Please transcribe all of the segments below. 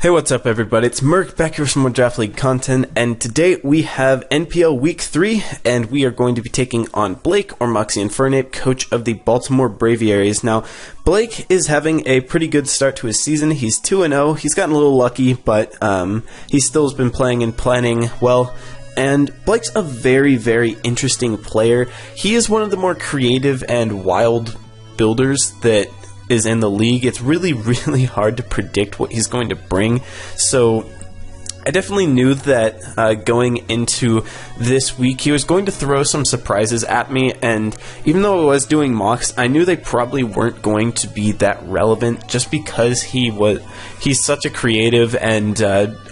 Hey, what's up everybody? It's Murk back here with some more Draft League content, and today we have NPL Week 3, and we are going to be taking on Blake, or Moxie Infernape, coach of the Baltimore Braviaries. Now, Blake is having a pretty good start to his season. He's 2-0. He's gotten a little lucky, but he still has been playing and planning well. And Blake's a very, very interesting player. He is one of the more creative and wild builders that is in the league. It's really, really hard to predict what he's going to bring. So I definitely knew that going into this week he was going to throw some surprises at me, and even though I was doing mocks, I knew they probably weren't going to be that relevant just because he's such a creative and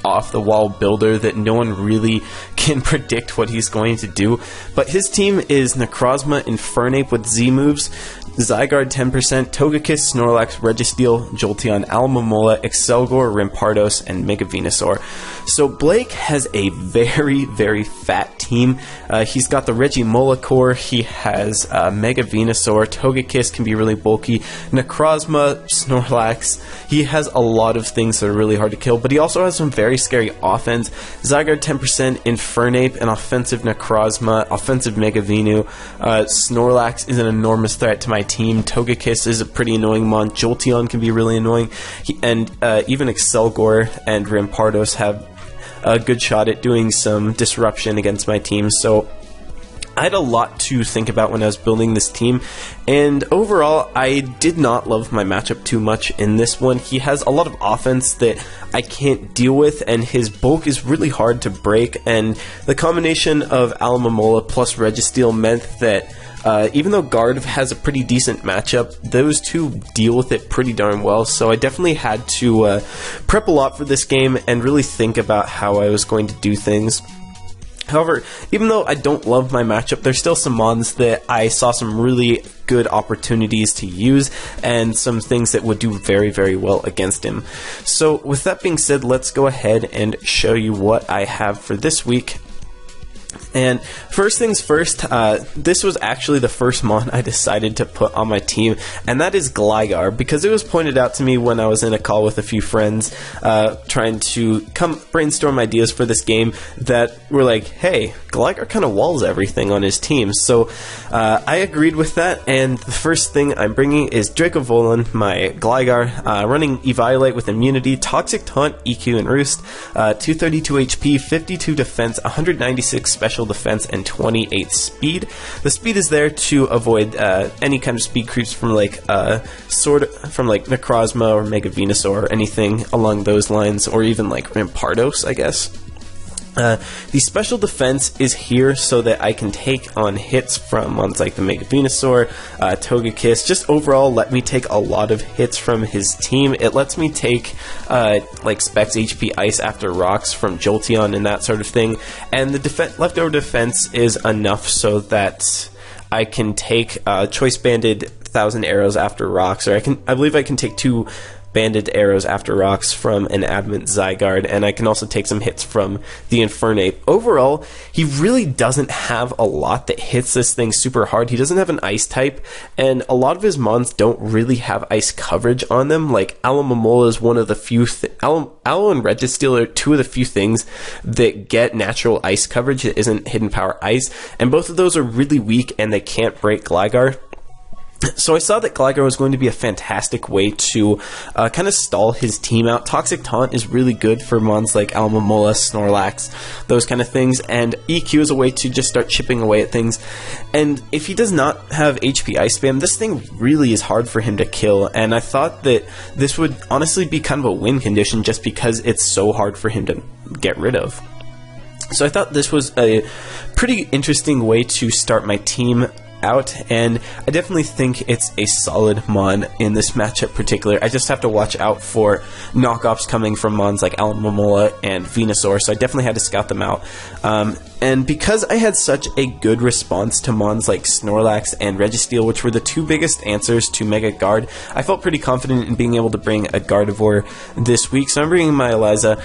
off-the-wall builder that no one really can predict what he's going to do. But his team is Necrozma Infernape with Z moves, Zygarde 10%, Togekiss, Snorlax, Registeel, Jolteon, Alomomola, Excelgor, Rampardos, and Mega Venusaur. So Blake has a very, very fat team. He's got the Regimola core, he has Mega Venusaur, Togekiss can be really bulky, Necrozma, Snorlax. He has a lot of things that are really hard to kill, but he also has some very scary offense. Zygarde 10%, Infernape, an offensive Necrozma, offensive Mega Venu. Snorlax is an enormous threat to my team. Togekiss is a pretty annoying mon. Jolteon can be really annoying. Even Excelgor and Rampardos have a good shot at doing some disruption against my team. So I had a lot to think about when I was building this team, and overall I did not love my matchup too much in this one. He has a lot of offense that I can't deal with, and his bulk is really hard to break, and the combination of Alomomola plus Registeel meant that even though Guard has a pretty decent matchup, those two deal with it pretty darn well. So I definitely had to prep a lot for this game and really think about how I was going to do things. However, even though I don't love my matchup, there's still some mons that I saw some really good opportunities to use and some things that would do very, very well against him. So with that being said, let's go ahead and show you what I have for this week. And first things first, this was actually the first mon I decided to put on my team, and that is Gligar, because it was pointed out to me when I was in a call with a few friends trying to come brainstorm ideas for this game that were like, hey, Gligar kind of walls everything on his team. So I agreed with that, and the first thing I'm bringing is Dracovulin, my Gligar, running Eviolite with Immunity, Toxic Taunt, EQ, and Roost, 232 HP, 52 defense, 196 special defense, and 28 speed. The speed is there to avoid any kind of speed creeps from like Necrozma or Mega Venusaur or anything along those lines, or even like Rampardos, I guess. The special defense is here so that I can take on hits from ones like the Mega Venusaur, Togekiss. Just overall let me take a lot of hits from his team. It lets me take like Specs HP Ice after Rocks from Jolteon and that sort of thing. And the leftover defense is enough so that I can take Choice Banded 1000 Arrows after Rocks, or I believe I can take 2 Banded Arrows after Rocks from an Adamant Zygarde, and I can also take some hits from the Infernape. Overall, he really doesn't have a lot that hits this thing super hard. He doesn't have an Ice type, and a lot of his mons don't really have Ice coverage on them. Like Alomomola is one of the few Aloe and Registeel are two of the few things that get natural Ice coverage that isn't Hidden Power Ice, and both of those are really weak and they can't break Gligar. So I saw that Gligar was going to be a fantastic way to kind of stall his team out. Toxic Taunt is really good for mons like Alomomola, Snorlax, those kind of things, and EQ is a way to just start chipping away at things. And if he does not have HP Ice Spam, this thing really is hard for him to kill, and I thought that this would honestly be kind of a win condition just because it's so hard for him to get rid of. So I thought this was a pretty interesting way to start my team out, and I definitely think it's a solid mon in this matchup particular. I just have to watch out for knockoffs coming from mons like Alomomola and Venusaur, so I definitely had to scout them out. And because I had such a good response to mons like Snorlax and Registeel, which were the two biggest answers to Mega Guard, I felt pretty confident in being able to bring a Gardevoir this week. So I'm bringing my Eliza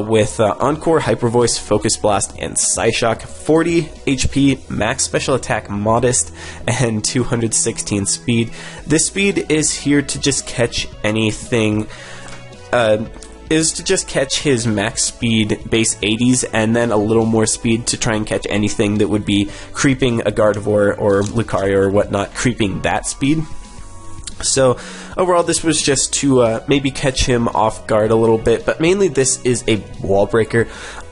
with Encore, Hyper Voice, Focus Blast, and Psyshock. 40 HP, max special attack modest, and 216 speed. This speed is here to just catch anything is to just catch his max speed base 80s and then a little more speed to try and catch anything that would be creeping a Gardevoir or Lucario or whatnot, creeping that speed. So overall, this was just to maybe catch him off guard a little bit, but mainly this is a wall breaker.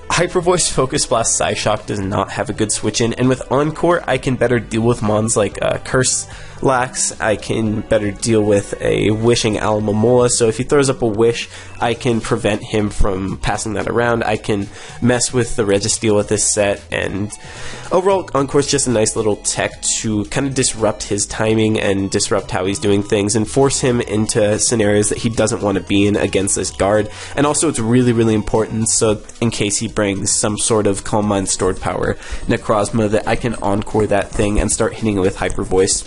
Hyper Voice, Focus Blast, Psyshock does not have a good switch in, and with Encore, I can better deal with mons like Curse Lax. I can better deal with a Wishing Alomomola, so if he throws up a Wish, I can prevent him from passing that around. I can mess with the Registeel with this set, and overall, Encore is just a nice little tech to kind of disrupt his timing and disrupt how he's doing things and force him into scenarios that he doesn't want to be in against this guard. And also, it's really, really important, so in case he brings some sort of Calm Mind Stored Power Necrozma, that I can Encore that thing and start hitting it with Hyper Voice.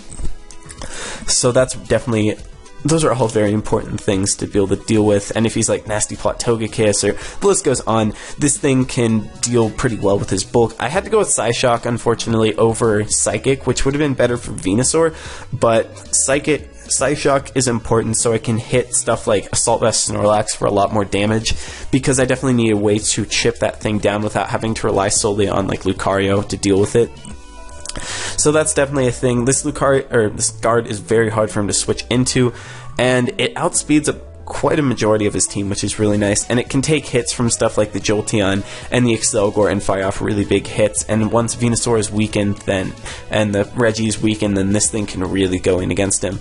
So that's definitely, those are all very important things to be able to deal with. And if he's like Nasty Plot Togekiss, or the list goes on, this thing can deal pretty well with his bulk. I had to go with Psyshock, unfortunately, over Psychic, which would have been better for Venusaur, but Psyshock is important so I can hit stuff like Assault Vest Snorlax for a lot more damage, because I definitely need a way to chip that thing down without having to rely solely on like Lucario to deal with it. So that's definitely a thing. This guard is very hard for him to switch into, and it outspeeds quite a majority of his team, which is really nice, and it can take hits from stuff like the Jolteon and the Excelgor and fire off really big hits, and once Venusaur is weakened and the Regi's weakened, then this thing can really go in against him.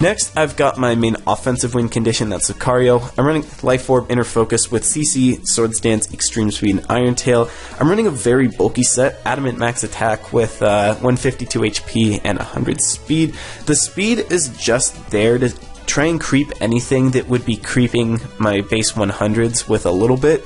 Next, I've got my main offensive win condition, that's Lucario. I'm running Life Orb, Inner Focus with CC, Swords Dance, Extreme Speed, and Iron Tail. I'm running a very bulky set, Adamant Max Attack with 152 HP and 100 speed. The speed is just there to try and creep anything that would be creeping my base 100s with a little bit.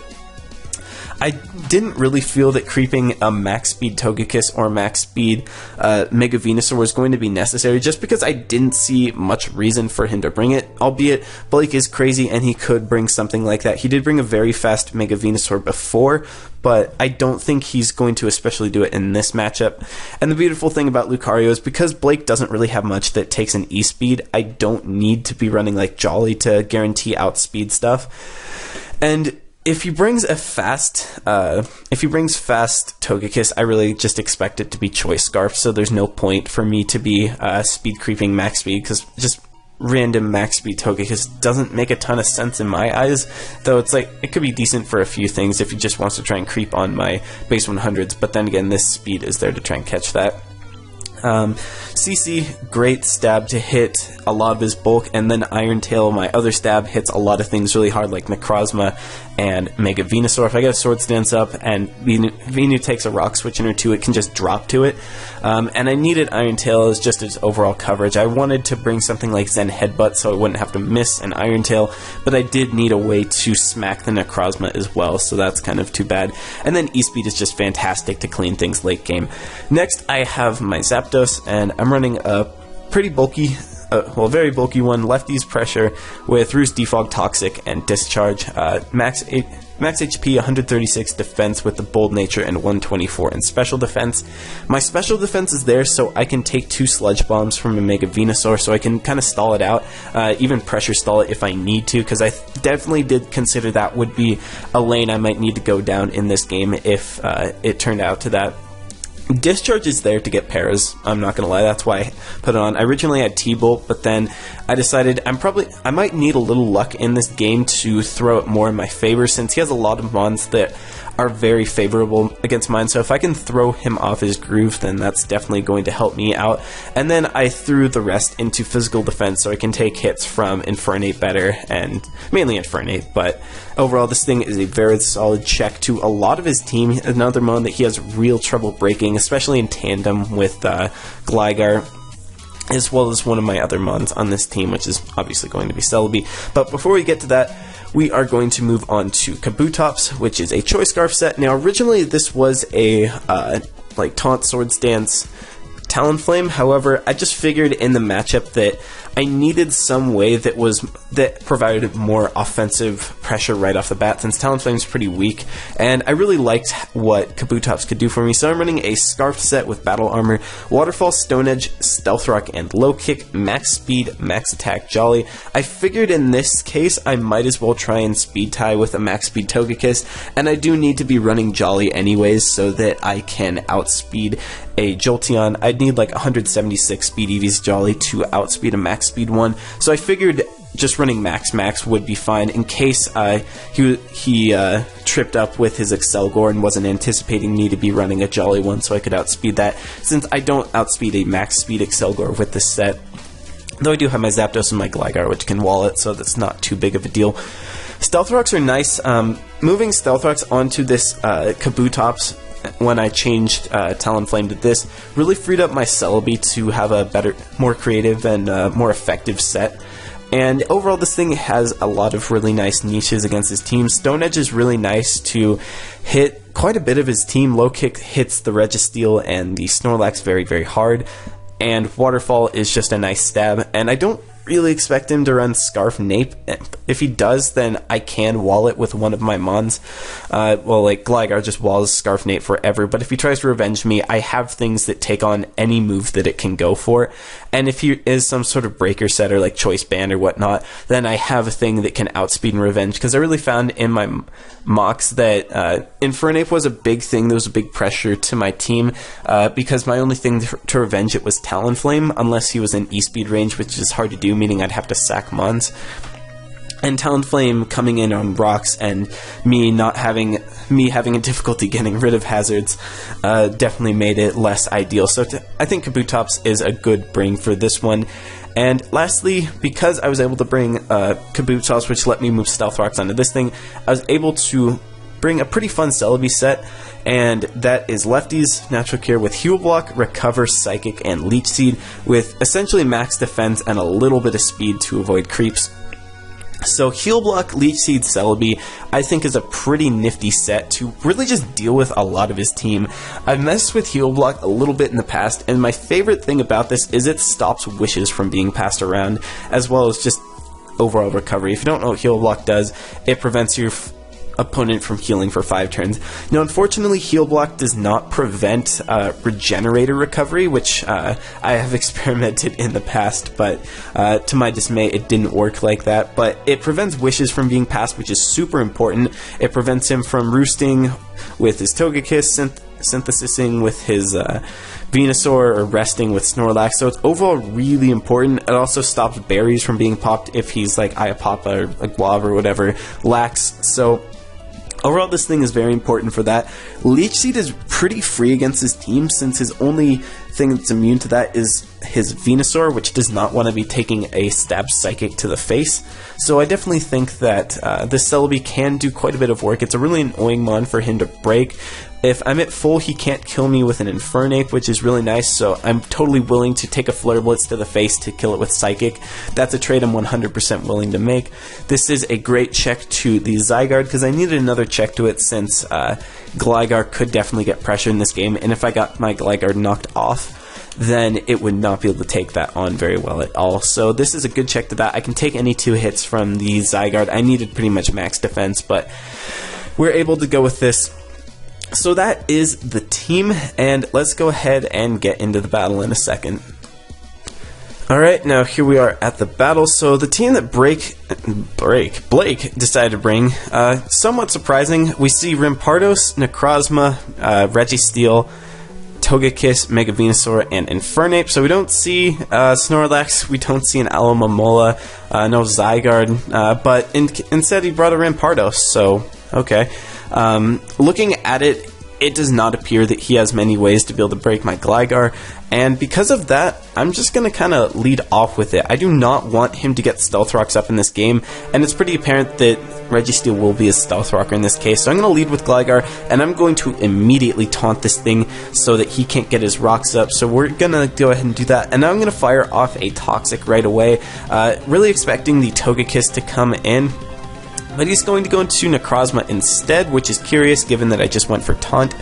I didn't really feel that creeping a max speed Togekiss or max speed Mega Venusaur was going to be necessary, just because I didn't see much reason for him to bring it, albeit Blake is crazy and he could bring something like that. He did bring a very fast Mega Venusaur before, but I don't think he's going to especially do it in this matchup. And the beautiful thing about Lucario is because Blake doesn't really have much that takes an E-speed, I don't need to be running like Jolly to guarantee outspeed stuff. And if he brings fast Togekiss, I really just expect it to be Choice Scarf, so there's no point for me to be speed creeping max speed, because just random max speed Togekiss doesn't make a ton of sense in my eyes, though it's like, it could be decent for a few things if he just wants to try and creep on my base 100s, but then again, this speed is there to try and catch that. CC, great stab to hit a lot of his bulk, and then Iron Tail, my other stab, hits a lot of things really hard like Necrozma and Mega Venusaur. If I get a Swords Dance up and Venu takes a Rock Switch in or two, it can just drop to it. And I needed Iron Tail as just its overall coverage. I wanted to bring something like Zen Headbutt so I wouldn't have to miss an Iron Tail, but I did need a way to smack the Necrozma as well, so that's kind of too bad. And then E-Speed is just fantastic to clean things late game. Next, I have my Zapdos, and I'm running a pretty bulky, very bulky one, Lefty's Pressure with Roost, Defog, Toxic, and Discharge. Max HP, 136 defense with the Bold Nature, and 124 in special defense. My special defense is there so I can take 2 Sludge Bombs from a Mega Venusaur, so I can kind of stall it out, even pressure stall it if I need to, because I definitely did consider that would be a lane I might need to go down in this game if it turned out to that. Discharge is there to get paras, I'm not gonna lie, that's why I put it on. I originally had T-Bolt, but then I decided I might need a little luck in this game to throw it more in my favor, since he has a lot of mons that are very favorable against mine, so if I can throw him off his groove, then that's definitely going to help me out. And then I threw the rest into physical defense so I can take hits from Infernape better, and mainly Infernape, but overall this thing is a very solid check to a lot of his team. Another mon that he has real trouble breaking, especially in tandem with Gligar, as well as one of my other mons on this team, which is obviously going to be Celebi. But before we get to that, we are going to move on to Kabutops, which is a Choice Scarf set. Now, originally this was a like Taunt, Swords Dance, Talonflame. However, I just figured in the matchup that I needed some way that provided more offensive pressure right off the bat, since Talonflame's pretty weak, and I really liked what Kabutops could do for me, so I'm running a Scarf set with Battle Armor, Waterfall, Stone Edge, Stealth Rock, and Low Kick, Max Speed, Max Attack, Jolly. I figured in this case I might as well try and Speed Tie with a Max Speed Togekiss, and I do need to be running Jolly anyways so that I can outspeed a Jolteon. I'd need like 176 Speed EV's Jolly to outspeed a Max Speed one, so I figured just running Max would be fine in case he tripped up with his Excelgor and wasn't anticipating me to be running a Jolly one, so I could outspeed that, since I don't outspeed a Max Speed Excelgor with this set. Though I do have my Zapdos and my Gligar, which can wall it, so that's not too big of a deal. Stealth Rocks are nice. Moving Stealth Rocks onto this Kabutops when I changed Talonflame to this really freed up my Celebi to have a better, more creative and more effective set. And overall, this thing has a lot of really nice niches against his team. Stone Edge is really nice to hit quite a bit of his team. Low Kick hits the Registeel and the Snorlax very, very hard. And Waterfall is just a nice stab. And I don't really expect him to run Scarf Nape. If he does, then I can wall it with one of my Mons. Well, like Gligar just walls Scarf Nape forever, but if he tries to revenge me, I have things that take on any move that it can go for. And if he is some sort of breaker setter like Choice Band or whatnot, then I have a thing that can outspeed and revenge, because I really found in my mocks that Infernape was a big thing. There was a big pressure to my team because my only thing to revenge it was Talonflame, unless he was in E-Speed range, which is hard to do, meaning I'd have to sack Mons. And Talonflame coming in on rocks and me having a difficulty getting rid of hazards definitely made it less ideal. So I think Kabutops is a good bring for this one. And lastly, because I was able to bring Kabutops, which let me move Stealth Rocks onto this thing, I was able to bring a pretty fun Celebi set, and that is Lefty's Natural Cure with Heal Block, Recover, Psychic, and Leech Seed, with essentially max defense and a little bit of speed to avoid creeps. So Heal Block, Leech Seed, Celebi, I think is a pretty nifty set to really just deal with a lot of his team. I've messed with Heal Block a little bit in the past, and my favorite thing about this is it stops wishes from being passed around, as well as just overall recovery. If you don't know what Heal Block does, it prevents your opponent from healing for 5 turns. Now, unfortunately, Heal Block does not prevent Regenerator recovery, which I have experimented in the past, but to my dismay, it didn't work like that. But it prevents wishes from being passed, which is super important. It prevents him from roosting with his Togekiss, synthesizing with his Venusaur, or resting with Snorlax, so it's overall really important. It also stops berries from being popped if he's like Iapapa or like Guava or whatever lacks. So overall, this thing is very important for that. Leech Seed is pretty free against his team, since his only thing that's immune to that is his Venusaur, which does not want to be taking a stab Psychic to the face. So I definitely think that this Celebi can do quite a bit of work. It's a really annoying mon for him to break. If I'm at full, he can't kill me with an Infernape, which is really nice, so I'm totally willing to take a Flare Blitz to the face to kill it with Psychic. That's a trade I'm 100% willing to make. This is a great check to the Zygarde, because I needed another check to it, since Gligar could definitely get pressure in this game, and if I got my Gligar knocked off, then it would not be able to take that on very well at all. So this is a good check to that. I can take any 2 hits from the Zygarde. I needed pretty much max defense, but we're able to go with this. So that is the team, and let's go ahead and get into the battle in a second. Alright, now here we are at the battle. So the team that Blake decided to bring, somewhat surprising. We see Rampardos, Necrozma, Registeel, Togekiss, Mega Venusaur, and Infernape. So we don't see Snorlax, we don't see an Alomomola, no Zygarde, but instead he brought a Rampardos, so okay. Looking at it, it does not appear that he has many ways to be able to break my Gligar, and because of that, I'm just going to kind of lead off with it. I do not want him to get Stealth Rocks up in this game, and it's pretty apparent that Registeel will be a Stealth Rocker in this case, so I'm going to lead with Gligar, and I'm going to immediately taunt this thing so that he can't get his rocks up, so we're going to go ahead and do that, and now I'm going to fire off a Toxic right away, really expecting the Togekiss to come in. But he's going to go into Necrozma instead, which is curious given that I just went for Taunt.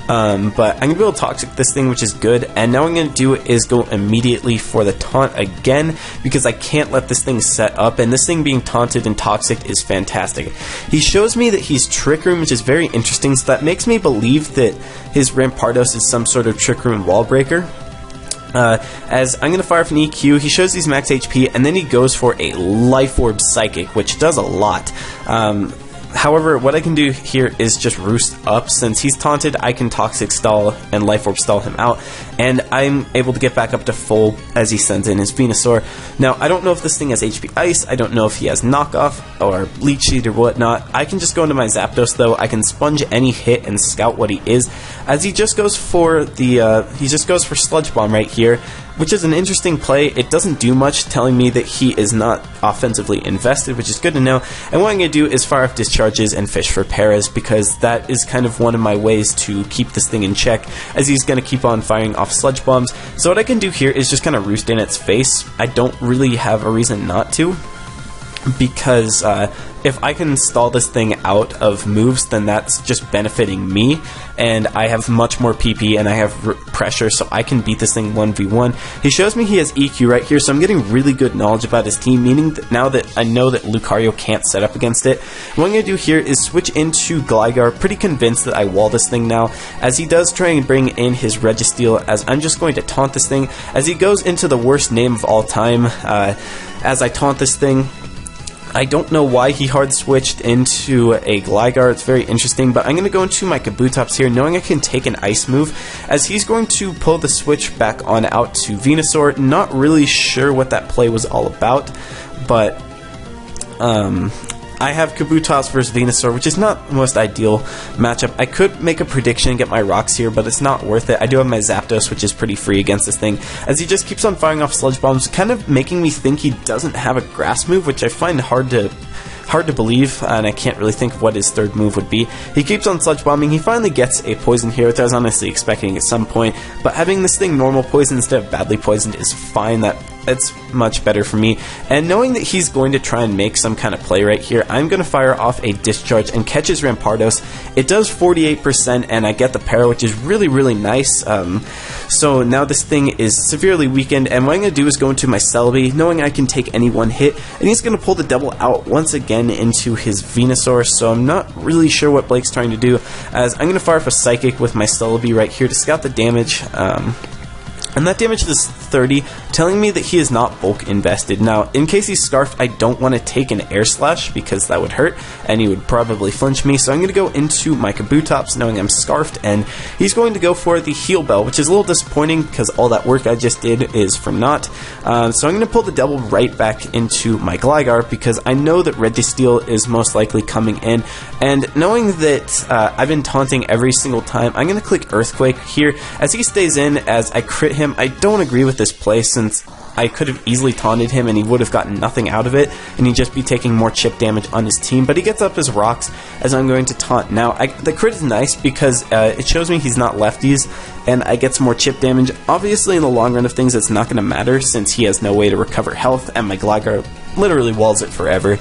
But I'm going to be able to Toxic this thing, which is good. And now what I'm going to do is go immediately for the Taunt again, because I can't let this thing set up. And this thing being taunted and Toxic is fantastic. He shows me that he's Trick Room, which is very interesting. So that makes me believe that his Rampardos is some sort of Trick Room wall breaker. As I'm going to fire off an EQ, he shows he's max HP, and then he goes for a Life Orb Psychic, which does a lot. However, what I can do here is just Roost up. Since he's taunted, I can Toxic Stall and Life Orb Stall him out, and I'm able to get back up to full as he sends in his Venusaur. Now, I don't know if this thing has HP Ice, I don't know if he has Knockoff or Leech Seed or whatnot. I can just go into my Zapdos though, I can sponge any hit and scout what he is, as he just goes for the, Sludge Bomb right here, which is an interesting play. It doesn't do much, telling me that he is not offensively invested, which is good to know. And what I'm going to do is fire off Discharges and fish for Paras, because that is kind of one of my ways to keep this thing in check, as he's going to keep on firing off Sludge Bombs. So what I can do here is just kind of Roost in its face. I don't really have a reason not to, because if I can stall this thing out of moves, then that's just benefiting me, and I have much more PP and I have pressure, so I can beat this thing 1v1. He shows me he has EQ right here, so I'm getting really good knowledge about his team, meaning that now that I know that Lucario can't set up against it, what I'm going to do here is switch into Gligar, pretty convinced that I wall this thing now, as he does try and bring in his Registeel, as I'm just going to taunt this thing, as he goes into the worst name of all time, as I taunt this thing. I don't know why he hard switched into a Gligar. It's very interesting, but I'm going to go into my Kabutops here, knowing I can take an Ice move, as he's going to pull the switch back on out to Venusaur. Not really sure what that play was all about, but I have Kabutops versus Venusaur, which is not the most ideal matchup. I could make a prediction and get my rocks here, but it's not worth it. I do have my Zapdos, which is pretty free against this thing, as he just keeps on firing off Sludge Bombs, kind of making me think he doesn't have a Grass move, which I find hard to believe, and I can't really think of what his third move would be. He keeps on Sludge Bombing. He finally gets a Poison here, which I was honestly expecting at some point, but having this thing normal poison instead of badly poisoned is fine. That's much better for me. And knowing that he's going to try and make some kind of play right here, I'm going to fire off a Discharge and catch his Rampardos. It does 48%, and I get the Para, which is really, really nice. So now this thing is severely weakened, and what I'm going to do is go into my Celebi, knowing I can take any one hit, and he's going to pull the double out once again into his Venusaur, so I'm not really sure what Blake's trying to do, as I'm going to fire off a Psychic with my Celebi right here to scout the damage. And that damage is 30, telling me that he is not bulk invested. Now, in case he's Scarfed, I don't want to take an Air Slash, because that would hurt, and he would probably flinch me, so I'm going to go into my Kabutops, knowing I'm Scarfed, and he's going to go for the Heal Bell, which is a little disappointing, because all that work I just did is for naught. So I'm going to pull the double right back into my Gligar, because I know that Registeel is most likely coming in, and knowing that I've been taunting every single time, I'm going to click Earthquake here, as he stays in, as I crit him. I don't agree with this play, since I could have easily taunted him and he would have gotten nothing out of it, and he'd just be taking more chip damage on his team, but he gets up his rocks as I'm going to taunt. Now, the crit is nice because it shows me he's not lefties, and I get some more chip damage. Obviously, in the long run of things, it's not going to matter, since he has no way to recover health, and my Gligar literally walls it forever.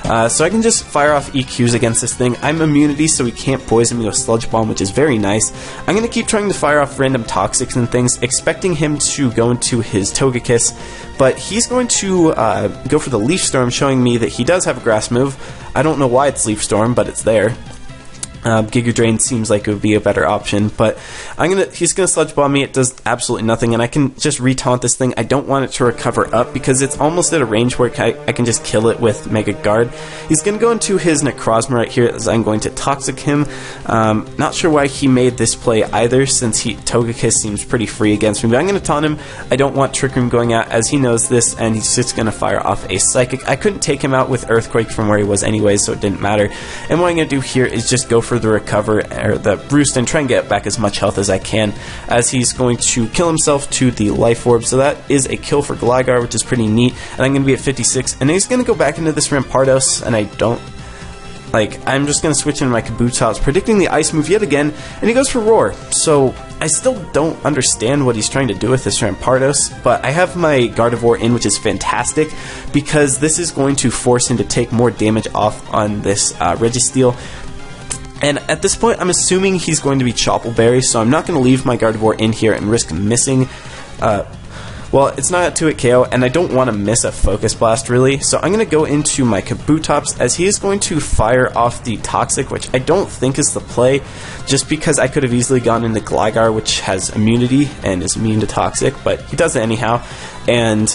So I can just fire off EQs against this thing. I'm immunity, so he can't poison me with Sludge Bomb, which is very nice. I'm going to keep trying to fire off random Toxics and things, expecting him to go into his Togekiss, but he's going to go for the Leaf Storm, showing me that he does have a Grass move. I don't know why it's Leaf Storm, but it's there. Giga Drain seems like it would be a better option, but he's gonna Sludge Bomb me. It does absolutely nothing, and I can just retaunt this thing. I don't want it to recover up because it's almost at a range where I can just kill it with Mega Guard. He's gonna go into his Necrozma right here, as I'm going to Toxic him. Not sure why he made this play either, since Togekiss seems pretty free against me, but I'm gonna taunt him. I don't want Trick Room going out, as he knows this, and he's just gonna fire off a Psychic. I couldn't take him out with Earthquake from where he was anyways, so it didn't matter. And what I'm gonna do here is just go for the recover, or the Roost, and try and get back as much health as I can, as he's going to kill himself to the Life Orb. So that is a kill for Gligar, which is pretty neat, and I'm going to be at 56, and he's going to go back into this Rampardos, and I don't Like, I'm just going to switch into my Kabutops, predicting the Ice move yet again, and he goes for Roar. So, I still don't understand what he's trying to do with this Rampardos, but I have my Gardevoir in, which is fantastic, because this is going to force him to take more damage off on this Registeel. And at this point, I'm assuming he's going to be Chople Berry, so I'm not going to leave my Gardevoir in here and risk missing... well, it's not a 2-hit KO, and I don't want to miss a Focus Blast, really, so I'm going to go into my Kabutops, as he is going to fire off the Toxic, which I don't think is the play, just because I could have easily gone into Gligar, which has immunity and is immune to Toxic, but he does it anyhow, and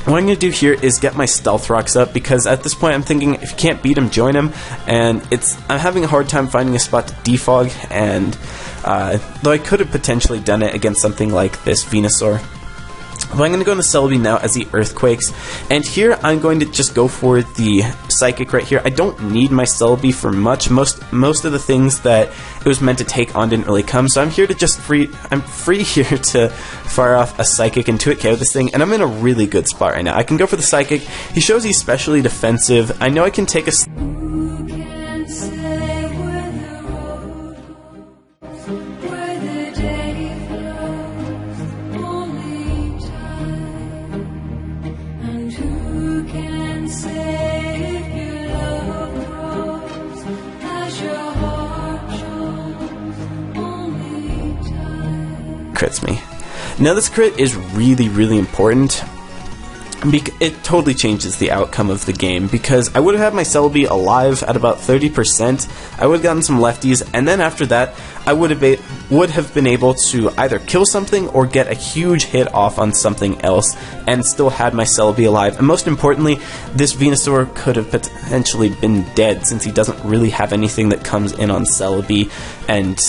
what I'm going to do here is get my Stealth Rocks up, because at this point I'm thinking, if you can't beat him, join him, and I'm having a hard time finding a spot to defog, and though I could have potentially done it against something like this Venusaur. But I'm going to go into Celebi now as the Earthquakes, and here I'm going to just go for the Psychic right here. I don't need my Celebi for much. Most of the things that it was meant to take on didn't really come, so I'm here to just I'm free here to fire off a Psychic and 2-hit KO this thing, and I'm in a really good spot right now. I can go for the Psychic. He shows he's specially defensive. I know I can take a... crits me. Now this crit is really, really important. It totally changes the outcome of the game, because I would have had my Celebi alive at about 30%, I would have gotten some lefties, and then after that, I would have been able to either kill something or get a huge hit off on something else, and still had my Celebi alive. And most importantly, this Venusaur could have potentially been dead, since he doesn't really have anything that comes in on Celebi, and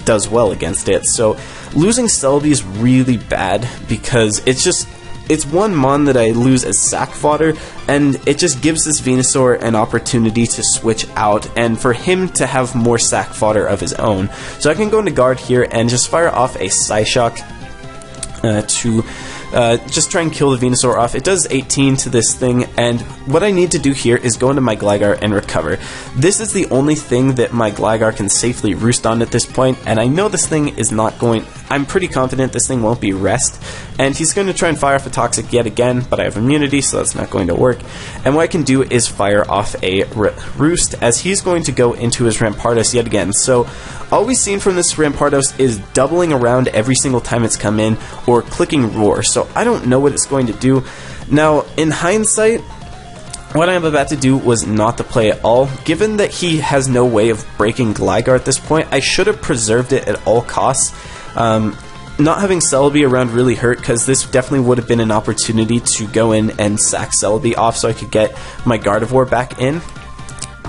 does well against it. So losing Celebi is really bad, because it's one mon that I lose as sack fodder, and it just gives this Venusaur an opportunity to switch out, and for him to have more sack fodder of his own. So I can go into guard here and just fire off a Psyshock to just try and kill the Venusaur off. It does 18 to this thing, and what I need to do here is go into my Gligar and recover. This is the only thing that my Gligar can safely roost on at this point, and I know this thing is not going... I'm pretty confident this thing won't be rest, and he's going to try and fire off a Toxic yet again, but I have immunity, so that's not going to work. And what I can do is fire off a Roost, as he's going to go into his Rampardos yet again. So all we've seen from this Rampardos is doubling around every single time it's come in, or clicking Roar, so I don't know what it's going to do. Now, in hindsight, what I'm about to do was not the play at all. Given that he has no way of breaking Gligar at this point, I should have preserved it at all costs. Not having Celebi around really hurt, because this definitely would have been an opportunity to go in and sack Celebi off so I could get my Gardevoir back in.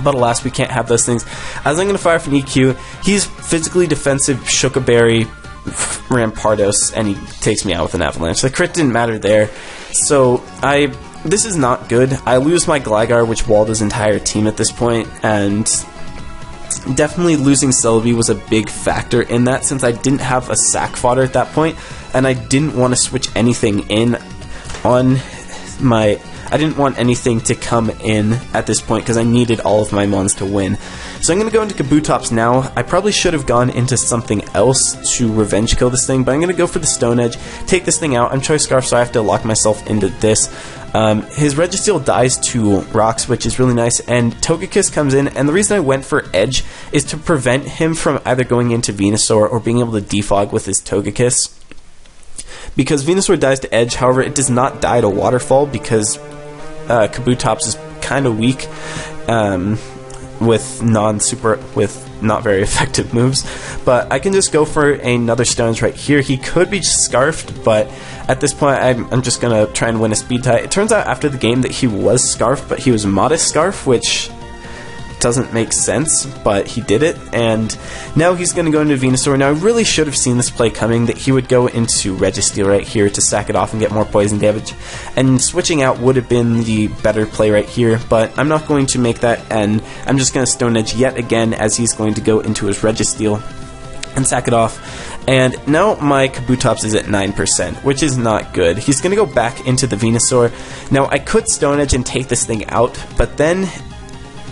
But alas, we can't have those things. As I'm going to fire off an EQ, he's physically defensive Shokaberry Rampardos, and he takes me out with an Avalanche. The crit didn't matter there, so this is not good. I lose my Gligar, which walled his entire team at this point, and definitely losing Celebi was a big factor in that, since I didn't have a sack fodder at that point, and I didn't want to switch anything in on my... I didn't want anything to come in at this point, because I needed all of my mons to win. So I'm going to go into Kabutops now. I probably should have gone into something else to revenge kill this thing, but I'm going to go for the Stone Edge, take this thing out. I'm Choice Scarf, so I have to lock myself into this. His Registeel dies to Rocks, which is really nice, and Togekiss comes in, and the reason I went for Edge is to prevent him from either going into Venusaur or being able to defog with his Togekiss. Because Venusaur dies to Edge, however, it does not die to Waterfall, because Kabutops is kind of weak with not very effective moves, but I can just go for another Stones right here. He could be Scarfed, but at this point I'm just gonna try and win a speed tie. It turns out after the game that he was Scarfed, but he was Modest Scarf, which doesn't make sense, but he did it, and now he's going to go into Venusaur. Now I really should have seen this play coming, that he would go into Registeel right here to sack it off and get more poison damage, and switching out would have been the better play right here, but I'm not going to make that, and I'm just going to Stone Edge yet again, as he's going to go into his Registeel and sack it off. And now my Kabutops is at 9%, which is not good. He's going to go back into the Venusaur. Now I could Stone Edge and take this thing out, but then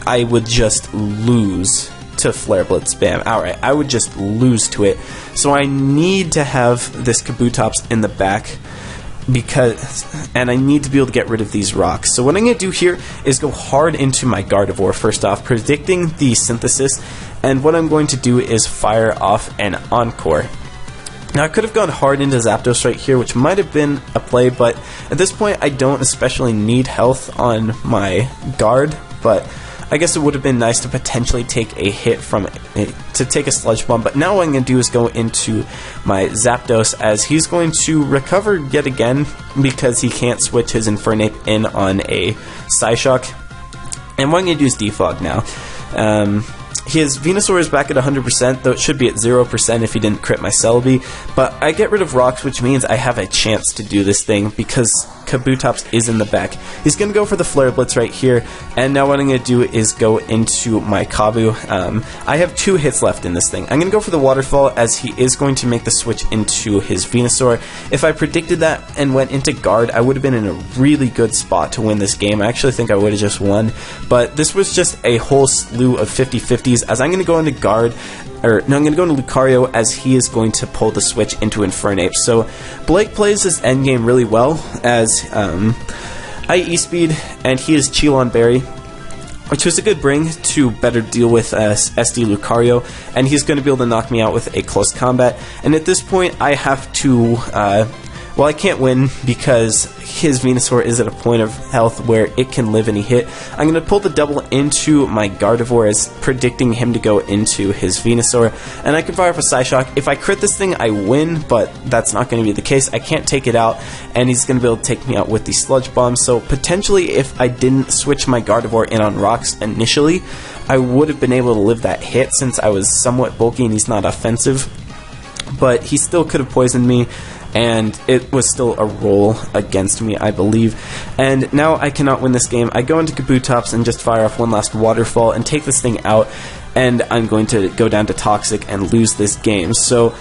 I would just lose to Flare Blitz spam outright. I would just lose to it. So I need to have this Kabutops in the back, and I need to be able to get rid of these rocks. So what I'm going to do here is go hard into my Gardevoir first off, predicting the Synthesis, and what I'm going to do is fire off an Encore. Now I could have gone hard into Zapdos right here, which might have been a play, but at this point I don't especially need health on my guard, but I guess it would have been nice to potentially take a hit from it, to take a Sludge Bomb, but now what I'm going to do is go into my Zapdos, as he's going to recover yet again because he can't switch his Infernape in on a Psyshock. And what I'm going to do is Defog now. His Venusaur is back at 100%, though it should be at 0% if he didn't crit my Celebi, but I get rid of rocks, which means I have a chance to do this thing because Kabutops is in the back. He's going to go for the Flare Blitz right here, and now what I'm going to do is go into my Kabu. I have 2 hits left in this thing. I'm going to go for the Waterfall, as he is going to make the switch into his Venusaur. If I predicted that and went into Guard, I would have been in a really good spot to win this game. I actually think I would have just won, but this was just a whole slew of 50-50s, as I'm going to go into Guard, I'm going to go into Lucario, as he is going to pull the switch into Infernape. So Blake plays his endgame really well, as I E-Speed, and he is Cheelon Berry, which was a good bring to better deal with SD Lucario, and he's going to be able to knock me out with a close combat. And at this point, I have to, well, I can't win because his Venusaur is at a point of health where it can live any hit. I'm going to pull the double into my Gardevoir, as predicting him to go into his Venusaur, and I can fire off a Psyshock. If I crit this thing, I win, but that's not going to be the case. I can't take it out, and he's going to be able to take me out with the Sludge Bomb. So potentially, if I didn't switch my Gardevoir in on rocks initially, I would have been able to live that hit, since I was somewhat bulky and he's not offensive. But he still could have poisoned me, and it was still a roll against me, I believe. And now I cannot win this game. I go into Kabutops and just fire off one last Waterfall and take this thing out, and I'm going to go down to Toxic and lose this game. So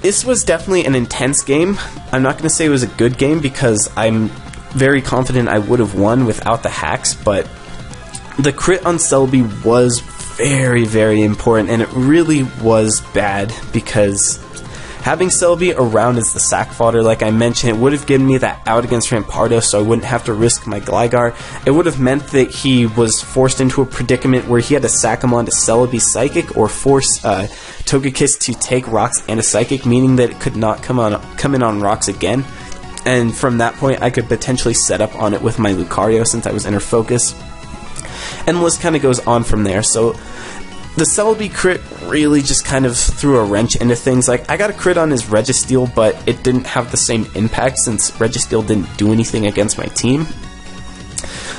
this was definitely an intense game. I'm not going to say it was a good game, because I'm very confident I would have won without the hacks, but the crit on Celebi was very, very important, and it really was bad, because having Celebi around as the sack fodder, like I mentioned, it would have given me that out against Rampardos, so I wouldn't have to risk my Gligar. It would have meant that he was forced into a predicament where he had to sack him onto Celebi Psychic, or force Togekiss to take rocks and a Psychic, meaning that it could not come in on rocks again. And from that point, I could potentially set up on it with my Lucario, since I was Inner Focus. And the list kind of goes on from there. So the Celebi crit really just kind of threw a wrench into things. Like, I got a crit on his Registeel, but it didn't have the same impact, since Registeel didn't do anything against my team.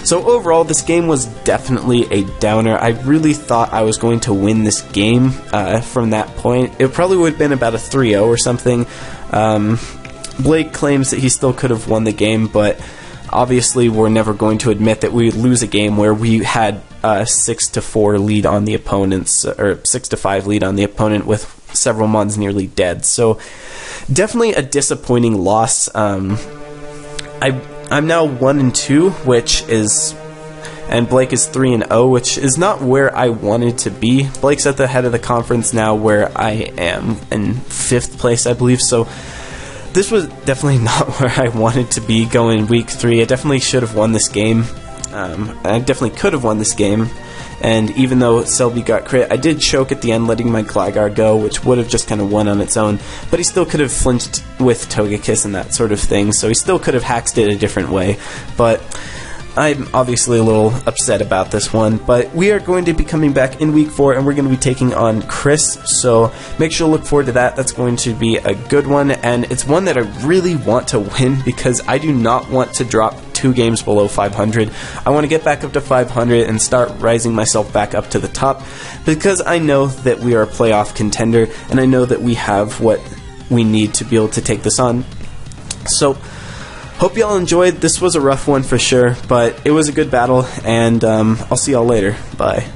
So overall, this game was definitely a downer. I really thought I was going to win this game from that point. It probably would have been about a 3-0 or something. Blake claims that he still could have won the game, but obviously we're never going to admit that we lose a game where we had 6-4 lead on the opponents, or 6-5 lead on the opponent with several mons nearly dead. So definitely a disappointing loss. I'm now 1-2, which is, and Blake is 3-0, which is not where I wanted to be. Blake's at the head of the conference now, where I am in 5th place, I believe. So this was definitely not where I wanted to be going week 3. I definitely should have won this game. I definitely could have won this game. And even though Celebi got crit, I did choke at the end, letting my Gligar go, which would have just kind of won on its own. But he still could have flinched with Togekiss and that sort of thing, so he still could have hacked it a different way. But I'm obviously a little upset about this one, but we are going to be coming back in week 4, and we're going to be taking on Chris, so make sure to look forward to that. That's going to be a good one, and it's one that I really want to win, because I do not want to drop 2 games below 500. I want to get back up to 500 and start rising myself back up to the top, because I know that we are a playoff contender, and I know that we have what we need to be able to take this on. So hope y'all enjoyed. This was a rough one for sure, but it was a good battle, and I'll see y'all later. Bye.